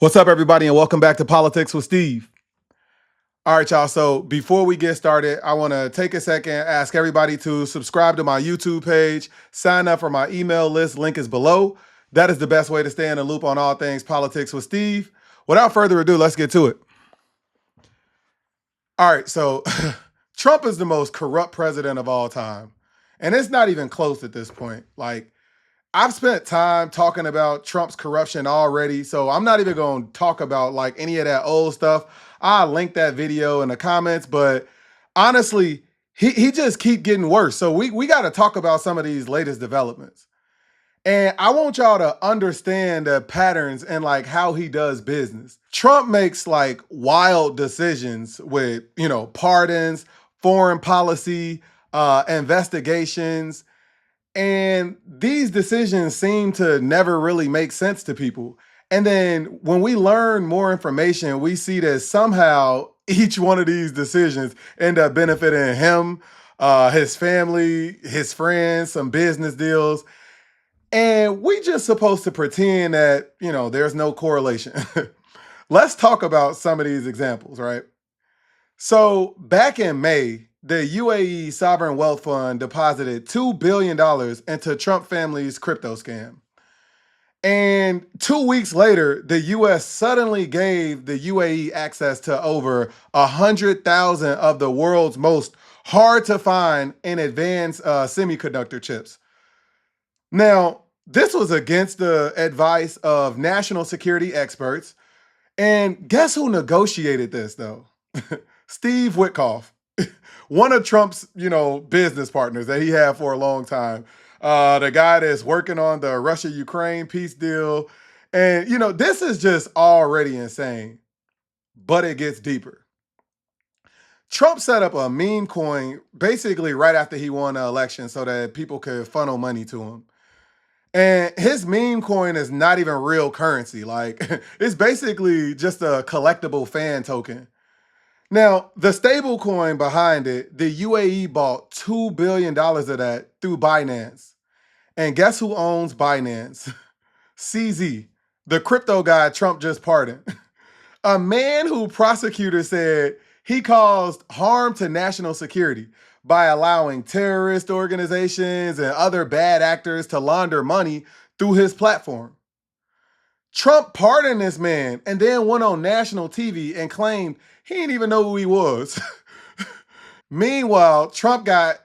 What's up, everybody, and welcome back to Politics with Steve. All right, y'all. So before we get started, I want to take a second, ask everybody to subscribe to my YouTube page, sign up for my email list. Link is below. That is the best way to stay in the loop on all things Politics with Steve. Without further ado, let's get to it. All right, so Trump is the most corrupt president of all time. And it's not even close at this point. Like, I've spent time talking about Trump's corruption already, so I'm not even going to talk about like any of that old stuff. I'll link that video in the comments, but honestly, he just keep getting worse. So we got to talk about some of these latest developments. And I want y'all to understand the patterns and like how he does business. Trump makes like wild decisions with, pardons, foreign policy, investigations, and these decisions seem to never really make sense to people. And then when we learn more information, we see that somehow each one of these decisions end up benefiting him, his family, his friends, some business deals. And we just supposed to pretend that, there's no correlation. Let's talk about some of these examples, right? So back in May, the UAE Sovereign Wealth Fund deposited $2 billion into Trump family's crypto scam. And 2 weeks later, the US suddenly gave the UAE access to over 100,000 of the world's most hard to find and advanced semiconductor chips. Now, this was against the advice of national security experts. And guess who negotiated this, though? Steve Witkoff, one of Trump's, business partners that he had for a long time. The guy that's working on the Russia-Ukraine peace deal. And, this is just already insane, but it gets deeper. Trump set up a meme coin basically right after he won the election so that people could funnel money to him. And his meme coin is not even real currency. Like, it's basically just a collectible fan token. Now, the stable coin behind it, the UAE bought $2 billion of that through Binance. And guess who owns Binance? CZ, the crypto guy Trump just pardoned. A man who prosecutors said he caused harm to national security by allowing terrorist organizations and other bad actors to launder money through his platform. Trump pardoned this man and then went on national TV and claimed he didn't even know who he was. Meanwhile, Trump got,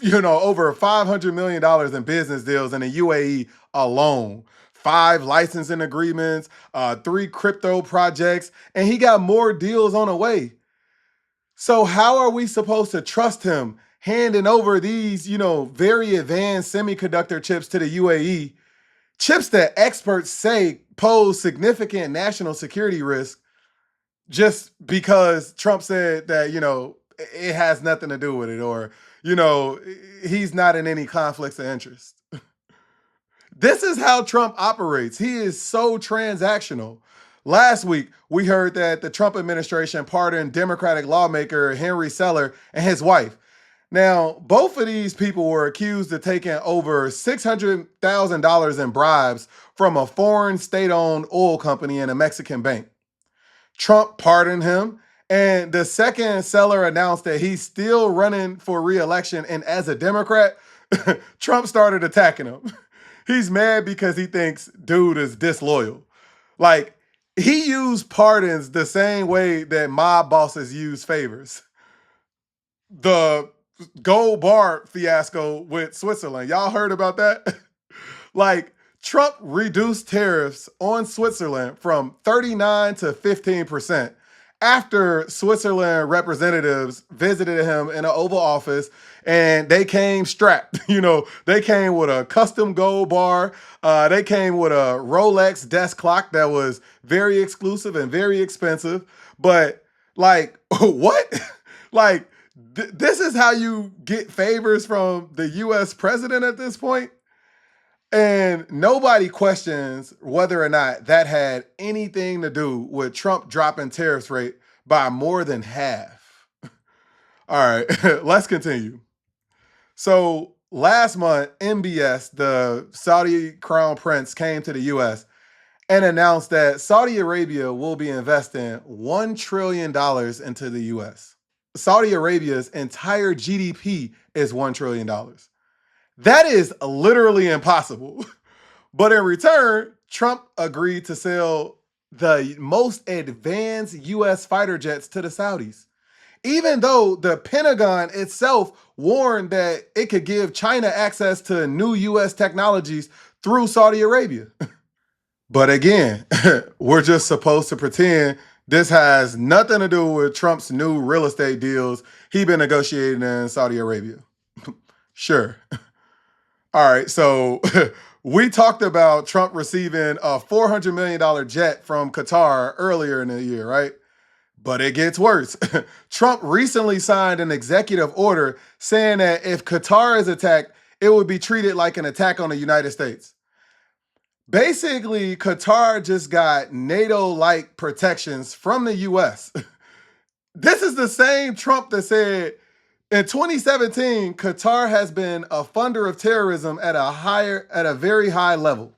over $500 million in business deals in the UAE alone. 5 licensing agreements, 3 crypto projects, and he got more deals on the way. So how are we supposed to trust him handing over these, very advanced semiconductor chips to the UAE, chips that experts say pose significant national security risk just because Trump said that, it has nothing to do with it, or, he's not in any conflicts of interest. This is how Trump operates. He is so transactional. Last week, we heard that the Trump administration pardoned Democratic lawmaker Henry Seller and his wife. Now, both of these people were accused of taking over $600,000 in bribes from a foreign state-owned oil company and a Mexican bank. Trump pardoned him, and the second Seller announced that he's still running for re-election, and as a Democrat, Trump started attacking him. He's mad because he thinks dude is disloyal. Like, he used pardons the same way that mob bosses use favors. The gold bar fiasco with Switzerland. Y'all heard about that? Like, Trump reduced tariffs on Switzerland from 39 to 15% after Switzerland representatives visited him in an Oval Office, and they came strapped. They came with a custom gold bar. They came with a Rolex desk clock that was very exclusive and very expensive. But like, what? Like, this is how you get favors from the US president at this point? And nobody questions whether or not that had anything to do with Trump dropping tariffs rate by more than half. All right, let's continue. So last month, MBS, the Saudi crown prince, came to the US and announced that Saudi Arabia will be investing $1 trillion into the US. Saudi Arabia's entire GDP is $1 trillion. That is literally impossible. But in return, Trump agreed to sell the most advanced US fighter jets to the Saudis, even though the Pentagon itself warned that it could give China access to new US technologies through Saudi Arabia. But again, we're just supposed to pretend this has nothing to do with Trump's new real estate deals he's been negotiating in Saudi Arabia. Sure. All right, so we talked about Trump receiving a $400 million jet from Qatar earlier in the year, right? But it gets worse. Trump recently signed an executive order saying that if Qatar is attacked, it would be treated like an attack on the United States. Basically, Qatar just got NATO-like protections from the US. This is the same Trump that said in 2017, Qatar has been a funder of terrorism at a very high level.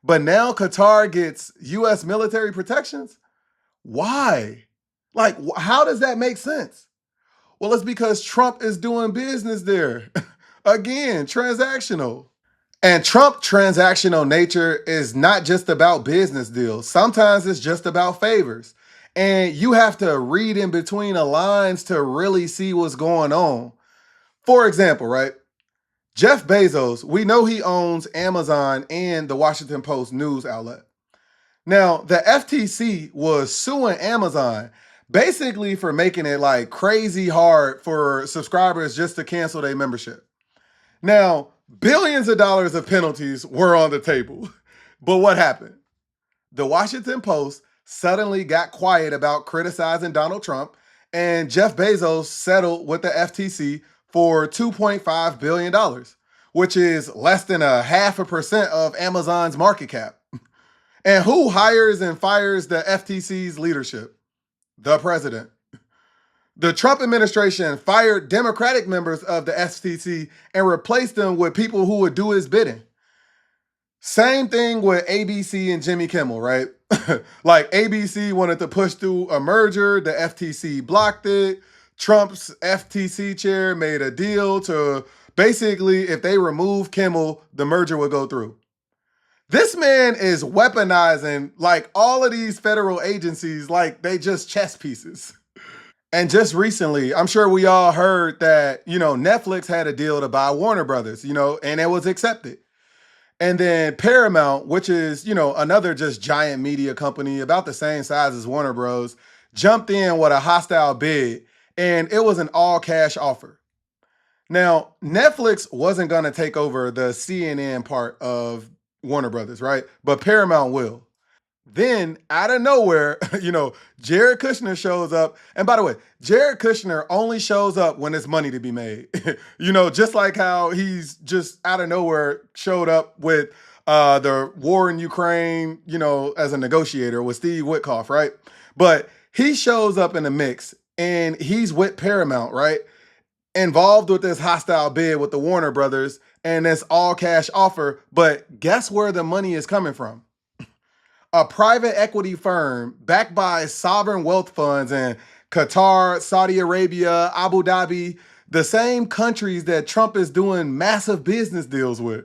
But now Qatar gets US military protections? Why? Like, how does that make sense? Well, it's because Trump is doing business there. Again, transactional. And Trump transactional nature is not just about business deals. Sometimes it's just about favors. And you have to read in between the lines to really see what's going on. For example, right? Jeff Bezos, we know he owns Amazon and the Washington Post news outlet. Now, the FTC was suing Amazon basically for making it like crazy hard for subscribers just to cancel their membership. Now, billions of dollars of penalties were on the table. But what happened? The Washington Post suddenly got quiet about criticizing Donald Trump, and Jeff Bezos settled with the FTC for $2.5 billion, which is less than 0.5% of Amazon's market cap. And who hires and fires the FTC's leadership? The president. The Trump administration fired Democratic members of the FTC and replaced them with people who would do his bidding. Same thing with ABC and Jimmy Kimmel, right? Like ABC wanted to push through a merger, the FTC blocked it. Trump's FTC chair made a deal to basically, if they remove Kimmel, the merger would go through. This man is weaponizing like all of these federal agencies like they just chess pieces. And just recently, I'm sure we all heard that, Netflix had a deal to buy Warner Brothers, and it was accepted. And then Paramount, which is, another just giant media company about the same size as Warner Bros., jumped in with a hostile bid, and it was an all-cash offer. Now, Netflix wasn't going to take over the CNN part of Warner Brothers, right? But Paramount will. Then, out of nowhere, Jared Kushner shows up. And by the way, Jared Kushner only shows up when there's money to be made. Just like how he's just out of nowhere showed up with the war in Ukraine, as a negotiator with Steve Witkoff, right? But he shows up in the mix and he's with Paramount, right? Involved with this hostile bid with the Warner Brothers and this all cash offer. But guess where the money is coming from? A private equity firm backed by sovereign wealth funds in Qatar, Saudi Arabia, Abu Dhabi, the same countries that Trump is doing massive business deals with.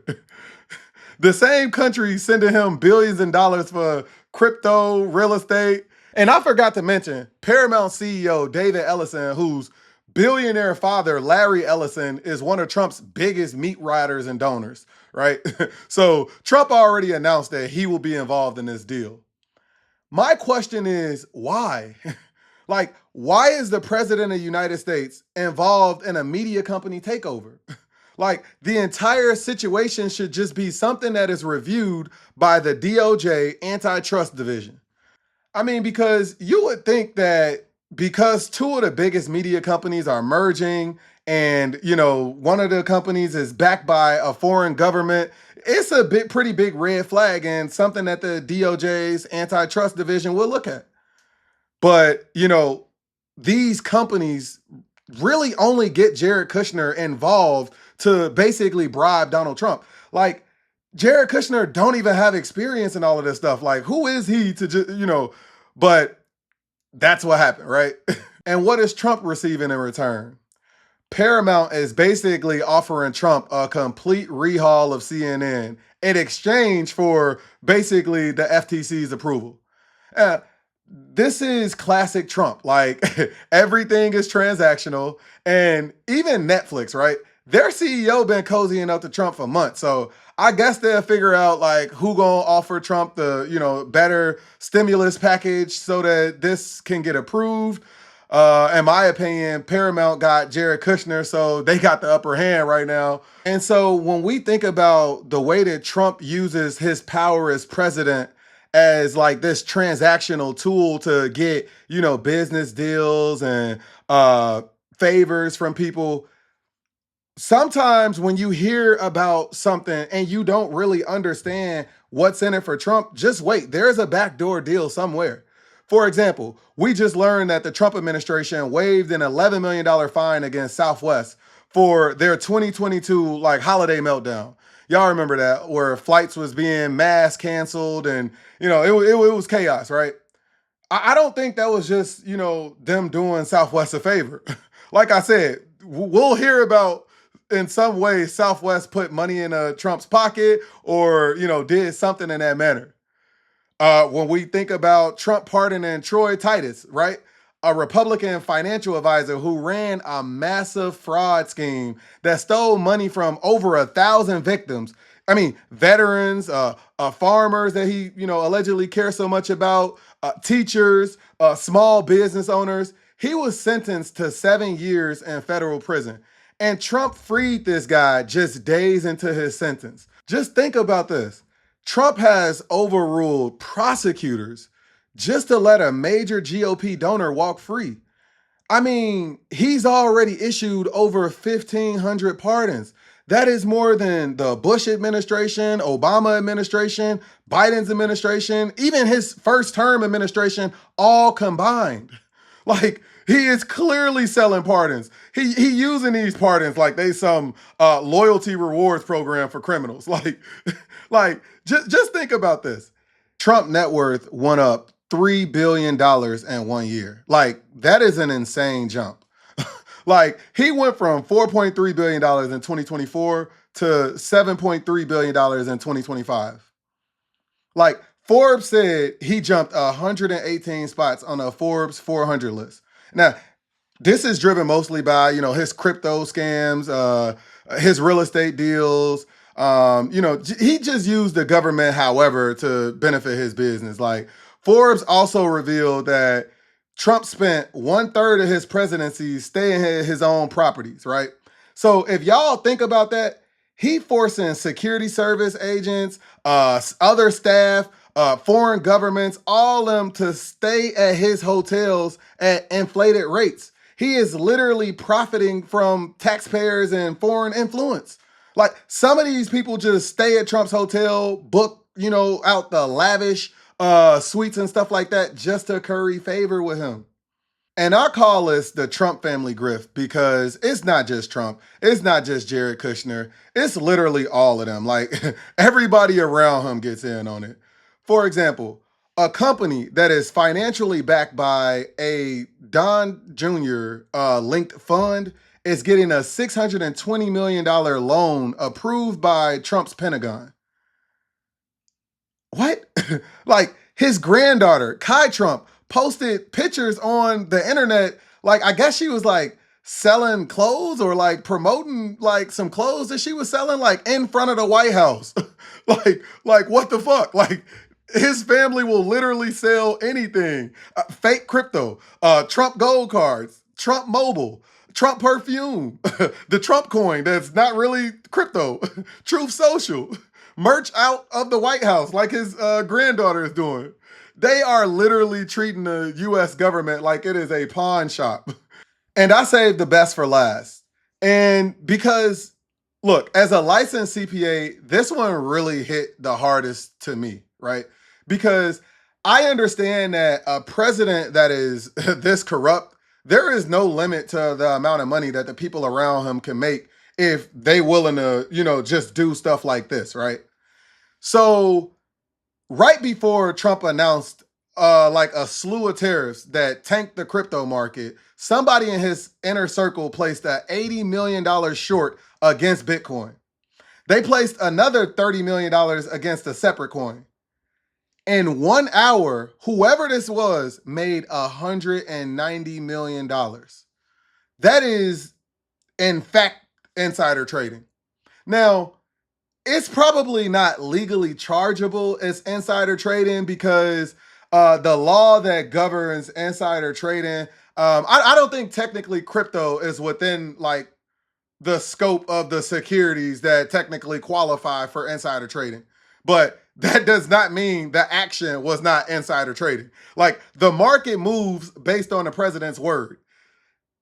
The same countries sending him billions of dollars for crypto, real estate. And I forgot to mention Paramount CEO David Ellison, whose billionaire father, Larry Ellison, is one of Trump's biggest meat riders and donors, right? So Trump already announced that he will be involved in this deal. My question is, why? Why is the president of the United States involved in a media company takeover? The entire situation should just be something that is reviewed by the DOJ antitrust division. I mean, because you would think that because two of the biggest media companies are merging and, one of the companies is backed by a foreign government, it's a pretty big red flag and something that the DOJ's antitrust division will look at. But, these companies really only get Jared Kushner involved to basically bribe Donald Trump. Jared Kushner don't even have experience in all of this stuff. Like, who is he to just, but that's what happened, right? And what is Trump receiving in return? Paramount is basically offering Trump a complete rehaul of CNN in exchange for basically the FTC's approval. Uh, this is classic Trump. Like everything is transactional, and even Netflix, right? Their CEO been cozying up to Trump for months, so I guess they'll figure out like who gonna offer Trump the better stimulus package so that this can get approved. In my opinion, Paramount got Jared Kushner, so they got the upper hand right now. And so when we think about the way that Trump uses his power as president as like this transactional tool to get, business deals and favors from people, sometimes when you hear about something and you don't really understand what's in it for Trump, just wait. There's a backdoor deal somewhere. For example, we just learned that the Trump administration waived an $11 million fine against Southwest for their 2022 like holiday meltdown. Y'all remember that where flights was being mass canceled and it was chaos, right? I don't think that was just them doing Southwest a favor. Like I said, we'll hear about in some way Southwest put money in Trump's pocket or did something in that manner. When we think about Trump pardoning Troy Titus, right? A Republican financial advisor who ran a massive fraud scheme that stole money from over 1,000 victims. I mean, veterans, farmers that he, allegedly cares so much about, teachers, small business owners. He was sentenced to 7 years in federal prison. And Trump freed this guy just days into his sentence. Just think about this. Trump has overruled prosecutors just to let a major GOP donor walk free. I mean, he's already issued over 1,500 pardons. That is more than the Bush administration, Obama administration, Biden's administration, even his first term administration, all combined. Like, he is clearly selling pardons. He using these pardons like they some loyalty rewards program for criminals. Just think about this. Trump net worth went up $3 billion in 1 year. Like, that is an insane jump. Like, he went from $4.3 billion in 2024 to $7.3 billion in 2025. Like, Forbes said he jumped 118 spots on a Forbes 400 list. Now, this is driven mostly by, his crypto scams, his real estate deals. He just used the government, however, to benefit his business. Like, Forbes also revealed that Trump spent 1/3 of his presidency staying at his own properties, right? So if y'all think about that, he forcing security service agents, other staff, foreign governments, all of them to stay at his hotels at inflated rates. He is literally profiting from taxpayers and foreign influence. Like, some of these people just stay at Trump's hotel, book, out the lavish suites and stuff like that just to curry favor with him. And I call this the Trump family grift because it's not just Trump. It's not just Jared Kushner. It's literally all of them. Like, everybody around him gets in on it. For example, a company that is financially backed by a Don Jr. Linked fund is getting a $620 million loan approved by Trump's Pentagon. What? Like, his granddaughter, Kai Trump, posted pictures on the internet. Like, I guess she was like selling clothes or like promoting like some clothes that she was selling like in front of the White House. like what the fuck? Like, his family will literally sell anything. Fake crypto, Trump gold cards, Trump mobile, Trump perfume, the Trump coin that's not really crypto, Truth Social, merch out of the White House like his granddaughter is doing. They are literally treating the US government like it is a pawn shop. And I saved the best for last. And because, look, as a licensed CPA, this one really hit the hardest to me, right? Because I understand that a president that is this corrupt, there is no limit to the amount of money that the people around him can make if they willing to, just do stuff like this, right? So right before Trump announced like a slew of tariffs that tanked the crypto market, somebody in his inner circle placed a $80 million short against Bitcoin. They placed another $30 million against a separate coin. In 1 hour, whoever this was made $190 million. That is, in fact, insider trading. Now, it's probably not legally chargeable as insider trading because the law that governs insider trading, I don't think technically crypto is within like the scope of the securities that technically qualify for insider trading. But that does not mean the action was not insider trading. Like the market moves based on the president's word.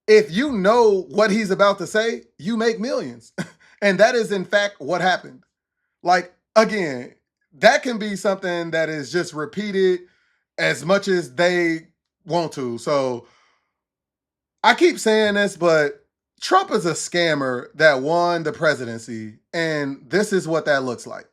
If you know what he's about to say, you make millions. And that is in fact what happened. Like again, that can be something that is just repeated as much as they want to. So I keep saying this, but Trump is a scammer that won the presidency, and this is what that looks like.